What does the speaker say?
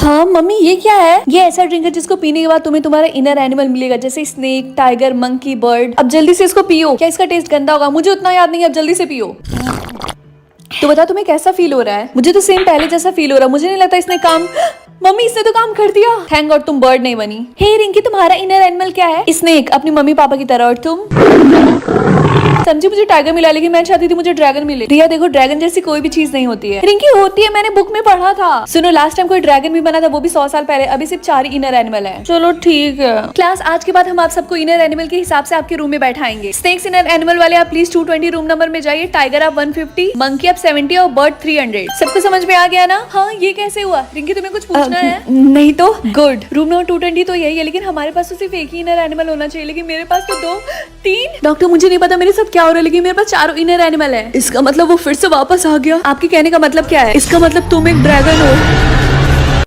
हाँ मम्मी, ये क्या है? ये ऐसा ड्रिंक है जिसको पीने के बाद तुम्हें तुम्हारा इनर एनिमल मिलेगा, जैसे स्नेक, टाइगर, मंकी, बर्ड। अब जल्दी से इसको पियो। क्या इसका टेस्ट गंदा होगा? मुझे उतना याद नहीं है, अब जल्दी से पियो। तो बता तुम्हें कैसा फील हो रहा है? मुझे तो सेम पहले जैसा फील हो रहा है। मुझे नहीं लगता इसने काम मम्मी इसने तो काम कर दिया। थैंक गॉड तुम बर्ड नहीं बनी। हे रिंकी, तुम्हारा इनर एनिमल क्या है? स्नेक, अपनी मम्मी पापा की तरह। और तुम? समझी, मुझे टाइगर मिला, लेकिन मैं चाहती थी मुझे ड्रैगन मिले। रिया देखो, ड्रैगन जैसी कोई भी चीज नहीं होती है। रिंकी होती है, मैंने बुक में पढ़ा था। सुनो, लास्ट टाइम कोई ड्रैगन भी बना था, वो भी 100 साल पहले। अभी सिर्फ 4 ही इनर एनिमल है। चलो ठीक है क्लास, आज के बाद हम आप सबको इनर एनिमल के हिसाब से आपके रूम में बैठाएंगे। स्नेक्स इनर एनिमल वाले आप प्लीज 220 रूम नंबर में जाइए। टाइगर आप 150, मंकी आप 70 और बर्ड 300। सबको समझ में आ गया ना? हाँ, ये कैसे हुआ? रिंकी तुम्हें कुछ पूछना है? नहीं तो गुड। रूम नंबर 220 तो यही है, लेकिन हमारे पास तो सिर्फ एक ही इनर एनिमल होना चाहिए, लेकिन मेरे पास तो 2 3। डॉक्टर मुझे नहीं पता मेरे साथ क्या हो रहा है, लेकिन मेरे पास 4 इनर एनिमल है। इसका मतलब वो फिर से वापस आ गया। आपके कहने का मतलब क्या है? इसका मतलब तुम एक ड्रैगन हो।